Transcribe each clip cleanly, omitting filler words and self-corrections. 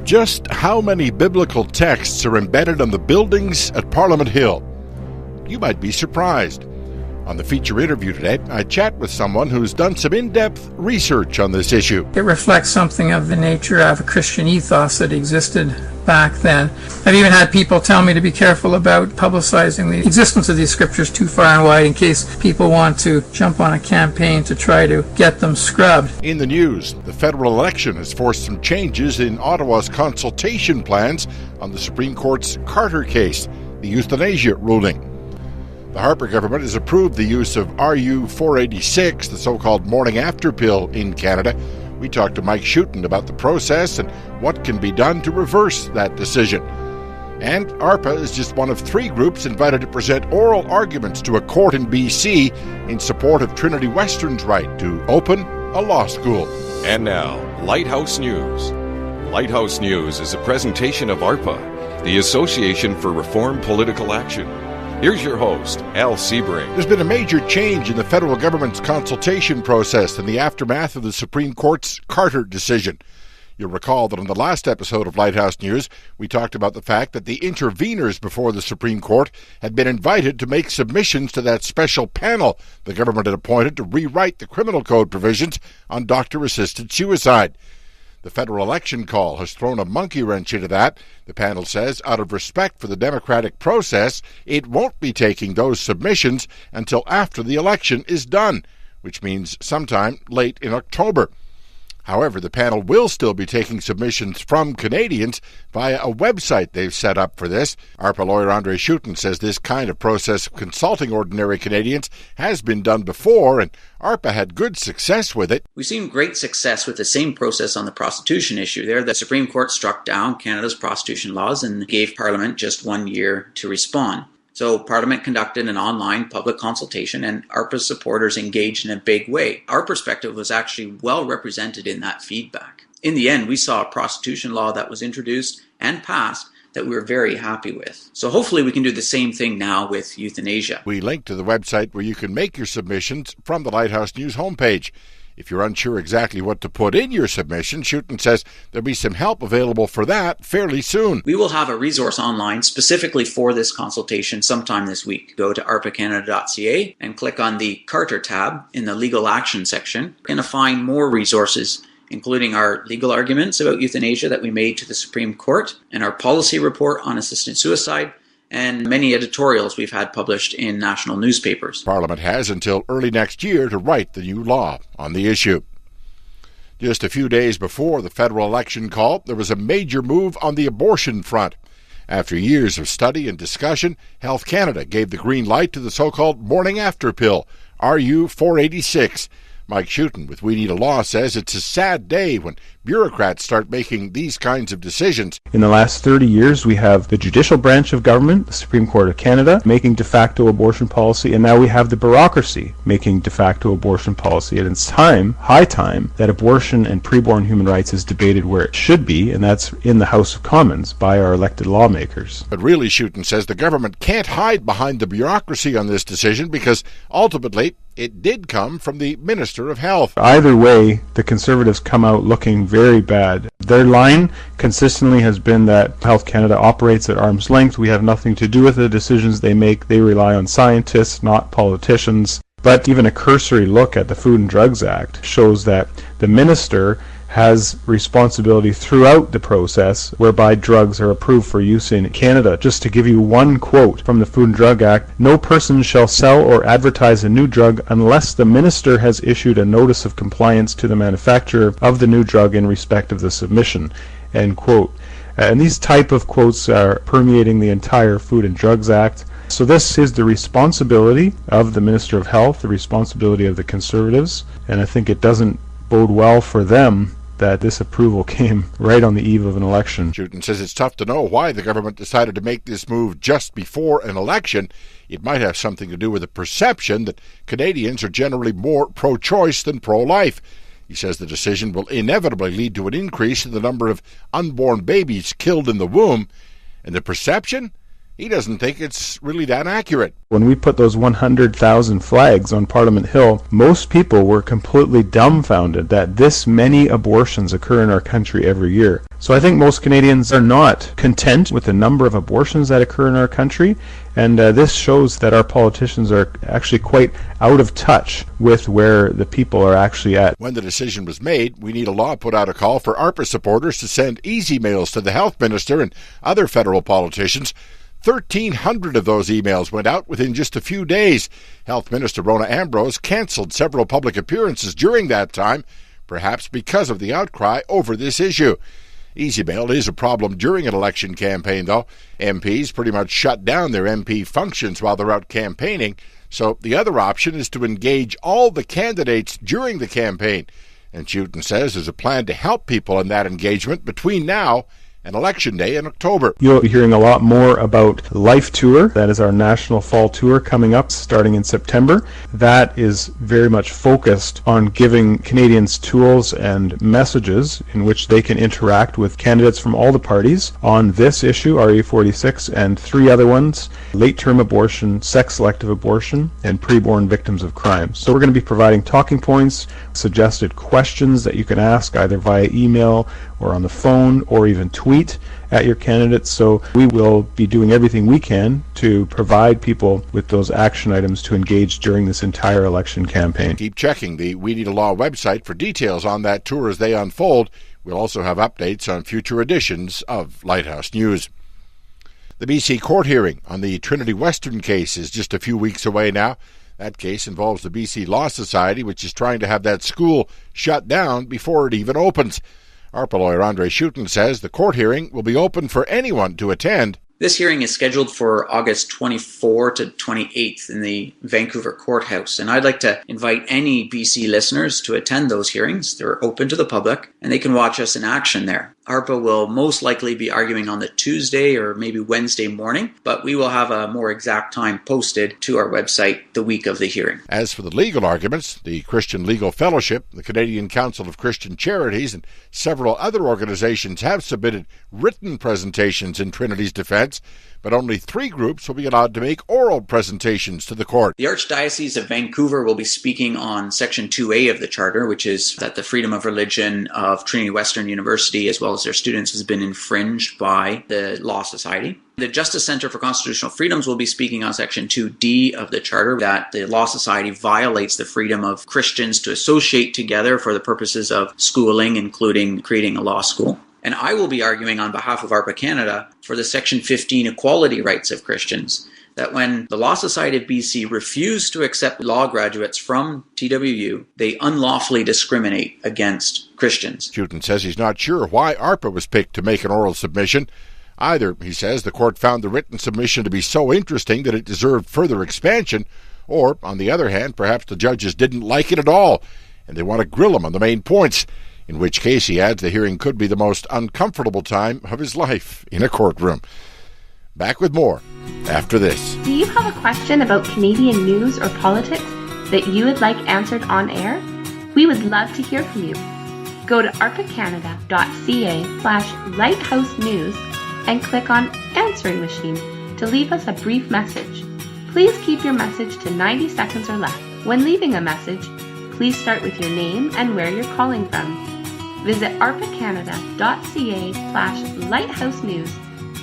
Just how many biblical texts are embedded on the buildings at Parliament Hill? You might be surprised. On the feature interview today, I chat with someone who's done some in-depth research on this issue. It reflects something of the nature of a Christian ethos that existed back then. I've even had people tell me to be careful about publicizing the existence of these scriptures too far and wide in case people want to jump on a campaign to try to get them scrubbed. In the news, the federal election has forced some changes in Ottawa's consultation plans on the Supreme Court's Carter case, the euthanasia ruling. The Harper government has approved the use of RU-486, the so-called morning after pill, in Canada. We talked to Mike Schutten about the process and what can be done to reverse that decision. And ARPA is just one of 3 groups invited to present oral arguments to a court in BC in support of Trinity Western's right to open a law school. And now, Lighthouse News. Lighthouse News is a presentation of ARPA, the Association for Reform Political Action. Here's your host, Al Sebring. There's been a major change in the federal government's consultation process in the aftermath of the Supreme Court's Carter decision. You'll recall that on the last episode of Lighthouse News, we talked about the fact that the interveners before the Supreme Court had been invited to make submissions to that special panel the government had appointed to rewrite the criminal code provisions on doctor-assisted suicide. The federal election call has thrown a monkey wrench into that. The panel says, out of respect for the democratic process, it won't be taking those submissions until after the election is done, which means sometime late in October. However, the panel will still be taking submissions from Canadians via a website they've set up for this. ARPA lawyer Andre Schutten says this kind of process of consulting ordinary Canadians has been done before, and ARPA had good success with it. We've seen great success with the same process on the prostitution issue. There, the Supreme Court struck down Canada's prostitution laws and gave Parliament just 1 year to respond. So Parliament conducted an online public consultation and ARPA's supporters engaged in a big way. Our perspective was actually well represented in that feedback. In the end, we saw a prostitution law that was introduced and passed that we were very happy with. So hopefully we can do the same thing now with euthanasia. We link to the website where you can make your submissions from the Lighthouse News homepage. If you're unsure exactly what to put in your submission, Schutten says there'll be some help available for that fairly soon. We will have a resource online specifically for this consultation sometime this week. Go to arpacanada.ca and click on the Carter tab in the legal action section. You're going to find more resources, including our legal arguments about euthanasia that we made to the Supreme Court and our policy report on assisted suicide, and many editorials we've had published in national newspapers. Parliament has until early next year to write the new law on the issue. Just a few days before the federal election call, there was a major move on the abortion front. After years of study and discussion, Health Canada gave the green light to the so-called morning after pill, RU-486. Mike Schutten with We Need a Law says it's a sad day when bureaucrats start making these kinds of decisions. In the last 30 years, we have the judicial branch of government, the Supreme Court of Canada, making de facto abortion policy, and now we have the bureaucracy making de facto abortion policy. And it's time, high time, that abortion and preborn human rights is debated where it should be, and that's in the House of Commons by our elected lawmakers. But really, Schutten says the government can't hide behind the bureaucracy on this decision because ultimately it did come from the Minister of Health. Either way, the Conservatives come out looking very bad. Their line consistently has been that Health Canada operates at arm's length. We have nothing to do with the decisions they make. They rely on scientists, not politicians. But even a cursory look at the Food and Drugs Act shows that the minister has responsibility throughout the process whereby drugs are approved for use in Canada. Just to give you one quote from the Food and Drug Act, "No person shall sell or advertise a new drug unless the minister has issued a notice of compliance to the manufacturer of the new drug in respect of the submission." End quote. And these type of quotes are permeating the entire Food and Drugs Act. So this is the responsibility of the Minister of Health, the responsibility of the Conservatives, and I think it doesn't bode well for them that this approval came right on the eve of an election. Schutten says it's tough to know why the government decided to make this move just before an election. It might have something to do with the perception that Canadians are generally more pro-choice than pro-life. He says the decision will inevitably lead to an increase in the number of unborn babies killed in the womb. And the perception? he doesn't think it's really that accurate. When we put those 100,000 flags on Parliament Hill, most people were completely dumbfounded that this many abortions occur in our country every year. So I think most Canadians are not content with the number of abortions that occur in our country, and this shows that our politicians are actually quite out of touch with where the people are actually at. When the decision was made, We Need a Law put out a call for ARPA supporters to send easy mails to the health minister and other federal politicians. 1,300 of those emails went out within just a few days. Health Minister Rona Ambrose cancelled several public appearances during that time, perhaps because of the outcry over this issue. Easy mail is a problem during an election campaign, though. MPs pretty much shut down their MP functions while they're out campaigning, so the other option is to engage all the candidates during the campaign. And Schueten says there's a plan to help people in that engagement between now and Election Day in October. You'll be hearing a lot more about Life Tour. That is our national fall tour coming up starting in September. That is very much focused on giving Canadians tools and messages in which they can interact with candidates from all the parties on this issue, RE46, and 3 other ones: late-term abortion, sex-selective abortion, and preborn victims of crime. So we're going to be providing talking points, suggested questions that you can ask either via email or on the phone or even tweet at your candidates. So we will be doing everything we can to provide people with those action items to engage during this entire election campaign. Keep checking the We Need a Law website for details on that tour as they unfold. We'll also have updates on future editions of Lighthouse News. The BC court hearing on the Trinity Western case is just a few weeks away now. That case involves the BC Law Society, which is trying to have that school shut down before it even opens. ARPA lawyer Andre Schueten says the court hearing will be open for anyone to attend. This hearing is scheduled for August 24 to 28th in the Vancouver courthouse, and I'd like to invite any BC listeners to attend those hearings. They're open to the public, and they can watch us in action there. ARPA will most likely be arguing on the Tuesday or maybe Wednesday morning, but we will have a more exact time posted to our website the week of the hearing. As for the legal arguments, the Christian Legal Fellowship, the Canadian Council of Christian Charities, and several other organizations have submitted written presentations in Trinity's defense, but only 3 groups will be allowed to make oral presentations to the court. The Archdiocese of Vancouver will be speaking on Section 2A of the Charter, which is that the freedom of religion of Trinity Western University, as well as their students, has been infringed by the Law Society. The Justice Centre for Constitutional Freedoms will be speaking on Section 2D of the Charter, that the Law Society violates the freedom of Christians to associate together for the purposes of schooling, including creating a law school. And I will be arguing on behalf of ARPA Canada for the Section 15 equality rights of Christians, that when the Law Society of BC refused to accept law graduates from TWU, they unlawfully discriminate against Christians. Schueten says he's not sure why ARPA was picked to make an oral submission. Either, he says, the court found the written submission to be so interesting that it deserved further expansion, or, on the other hand, perhaps the judges didn't like it at all, and they want to grill him on the main points. In which case, he adds, the hearing could be the most uncomfortable time of his life in a courtroom. Back with more after this. Do you have a question about Canadian news or politics that you would like answered on air? We would love to hear from you. Go to arpacanada.ca/Lighthouse News and click on Answering Machine to leave us a brief message. Please keep your message to 90 seconds or less. When leaving a message, please start with your name and where you're calling from. Visit arpacanada.ca/Lighthouse News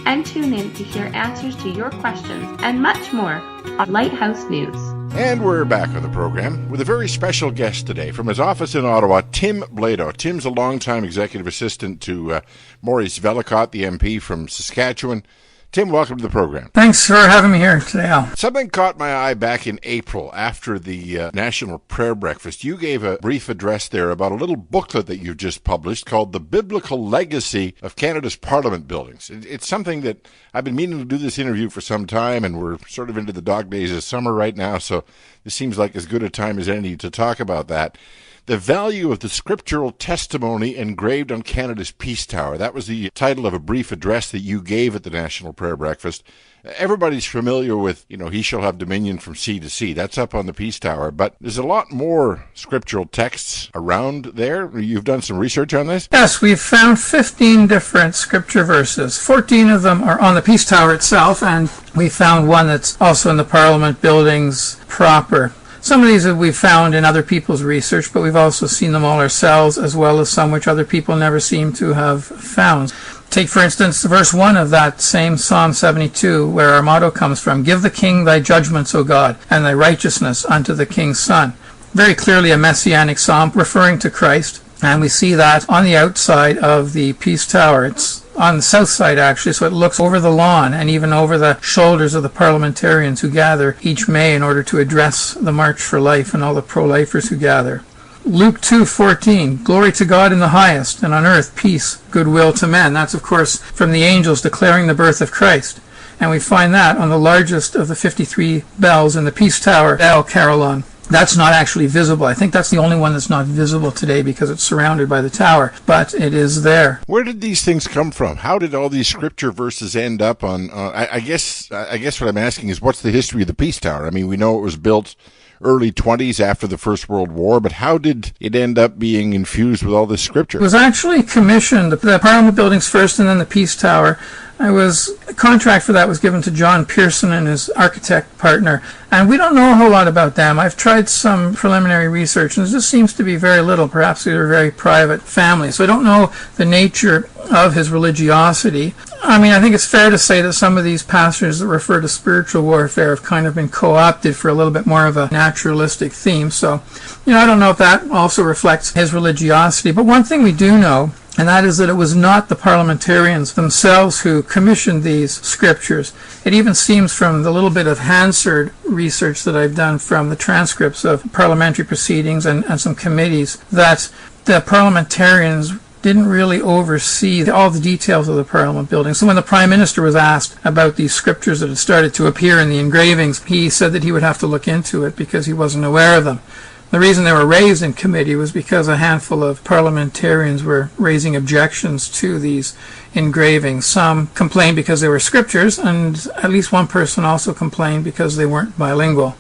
and tune in to hear answers to your questions and much more on Lighthouse News. And we're back on the program with a very special guest today from his office in Ottawa, Tim Blado. Tim's a longtime executive assistant to Maurice Vellacott, the MP from Saskatchewan. Tim, welcome to the program. Thanks for having me here today, Al. Something caught my eye back in April after the National Prayer Breakfast. You gave a brief address there about a little booklet that you've just published called The Biblical Legacy of Canada's Parliament Buildings. It's something that I've been meaning to do this interview for some time, and we're sort of into the dog days of summer right now, so this seems like as good a time as any to talk about that. The value of the scriptural testimony engraved on Canada's Peace Tower. That was the title of a brief address that you gave at the National Prayer Breakfast. Everybody's familiar with, he shall have dominion from sea to sea. That's up on the Peace Tower. But there's a lot more scriptural texts around there. You've done some research on this? Yes, we've found 15 different scripture verses. 14 of them are on the Peace Tower itself, and We found one that's also in the Parliament buildings proper. Some of these we've found in other people's research, but we've also seen them all ourselves, as well as some which other people never seem to have found. Take, for instance, verse 1 of that same Psalm 72, where our motto comes from: "Give the king thy judgments, O God, and thy righteousness unto the king's son." Very clearly a messianic psalm referring to Christ, and we see that on the outside of the Peace Tower. It's on the south side, actually, so it looks over the lawn and even over the shoulders of the parliamentarians who gather each May in order to address the March for Life and all the pro-lifers who gather. Luke 2:14, "Glory to God in the highest, and on earth peace, goodwill to men." That's, of course, from the angels declaring the birth of Christ. And we find that on the largest of the 53 bells in the Peace Tower, El Carillon. That's not actually visible. I think that's the only one that's not visible today because it's surrounded by the tower, but it is there. Where did these things come from? How did all these scripture verses end up on? I guess what I'm asking is, what's the history of the Peace Tower? I mean, we know it was built early 20s after the First World War, but how did it end up being infused with all this scripture? It was actually commissioned, the Parliament buildings first and then the Peace Tower. A contract for that was given to John Pearson and his architect partner, and we don't know a whole lot about them. I've tried some preliminary research, and there just seems to be very little. Perhaps they were a very private family, so I don't know the nature of his religiosity. I mean, I think it's fair to say that some of these pastors that refer to spiritual warfare have kind of been co-opted for a little bit more of a naturalistic theme, so, I don't know if that also reflects his religiosity. But one thing we do know, and that is that it was not the parliamentarians themselves who commissioned these scriptures. It even seems from the little bit of Hansard research that I've done from the transcripts of parliamentary proceedings and some committees that the parliamentarians didn't really oversee all the details of the Parliament building. So when the Prime Minister was asked about these scriptures that had started to appear in the engravings, he said that he would have to look into it because he wasn't aware of them. The reason they were raised in committee was because a handful of parliamentarians were raising objections to these engravings. Some complained because they were scriptures, and at least one person also complained because they weren't bilingual.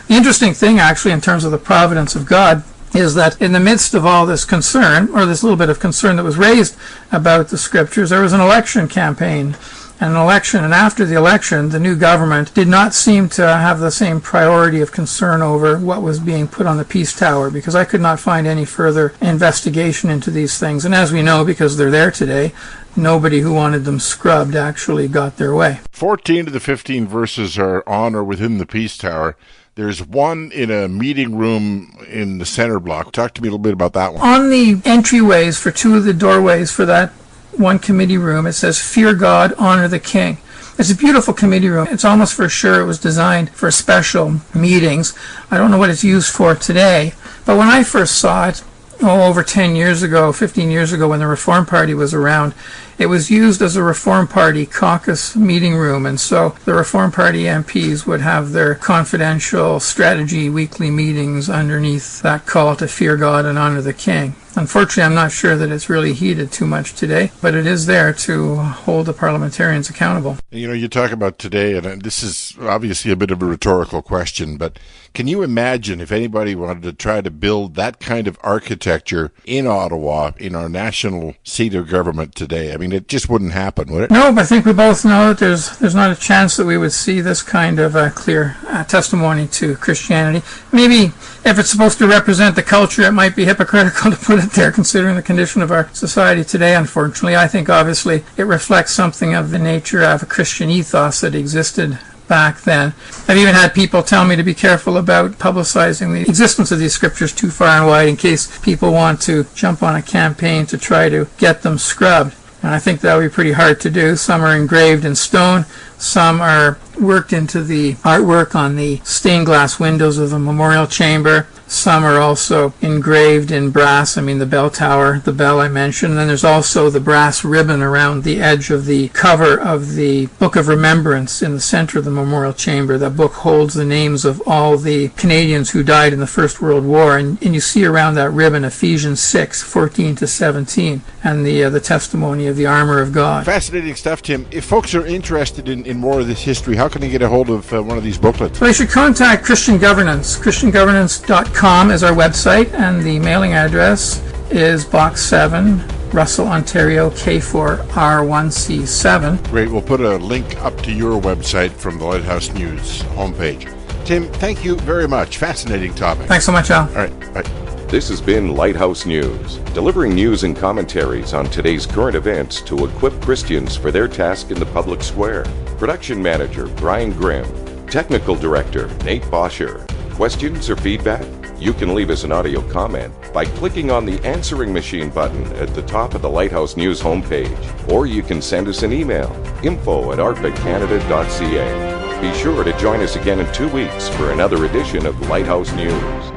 The interesting thing, actually, in terms of the providence of God, is that in the midst of all this concern, or this little bit of concern that was raised about the scriptures, there was an election campaign. And after the election, the new government did not seem to have the same priority of concern over what was being put on the Peace Tower, because I could not find any further investigation into these things. And as we know, because they're there today, nobody who wanted them scrubbed actually got their way. 14 of the 15 verses are on or within the Peace Tower. There's one in a meeting room in the center block. Talk to me a little bit about that one. On the entryways for two of the doorways for that one committee room, it says, "Fear God, honor the King." It's a beautiful committee room. It's almost for sure it was designed for special meetings. I don't know what it's used for today, but when I first saw it, over 10 years ago, 15 years ago, when the Reform Party was around, it was used as a Reform Party caucus meeting room, and so the Reform Party MPs would have their confidential strategy weekly meetings underneath that call to fear God and honor the King. Unfortunately, I'm not sure that it's really heeded too much today, but it is there to hold the parliamentarians accountable. You talk about today, and this is obviously a bit of a rhetorical question, but can you imagine if anybody wanted to try to build that kind of architecture in Ottawa, in our national seat of government today? I mean, it just wouldn't happen, would it? No, but I think we both know that there's not a chance that we would see this kind of clear testimony to Christianity. Maybe if it's supposed to represent the culture, it might be hypocritical to put it there, considering the condition of our society today, unfortunately. I think, obviously, it reflects something of the nature of a Christian ethos that existed back then. I've even had people tell me to be careful about publicizing the existence of these scriptures too far and wide in case people want to jump on a campaign to try to get them scrubbed. And I think that would be pretty hard to do. Some are engraved in stone. Some are worked into the artwork on the stained glass windows of the memorial chamber. Some are also engraved in brass. I mean, the bell tower, the bell I mentioned. And then there's also the brass ribbon around the edge of the cover of the Book of Remembrance in the center of the memorial chamber. That book holds the names of all the Canadians who died in the First World War. And you see around that ribbon Ephesians 6:14-17, and the testimony of the armor of God. Fascinating stuff, Tim. If folks are interested in more of this history, how can they get a hold of one of these booklets? Well, they should contact Christian Governance. ChristianGovernance.com is our website, and the mailing address is Box 7, Russell, Ontario, K4R1C7. Great. We'll put a link up to your website from the Lighthouse News homepage. Tim, thank you very much. Fascinating topic. Thanks so much, Al. All right. Bye. This has been Lighthouse News, delivering news and commentaries on today's current events to equip Christians for their task in the public square. Production Manager Brian Grimm. Technical Director Nate Bosher. Questions or feedback? You can leave us an audio comment by clicking on the answering machine button at the top of the Lighthouse News homepage. Or you can send us an email, info@arpacanada.ca. Be sure to join us again in 2 weeks for another edition of Lighthouse News.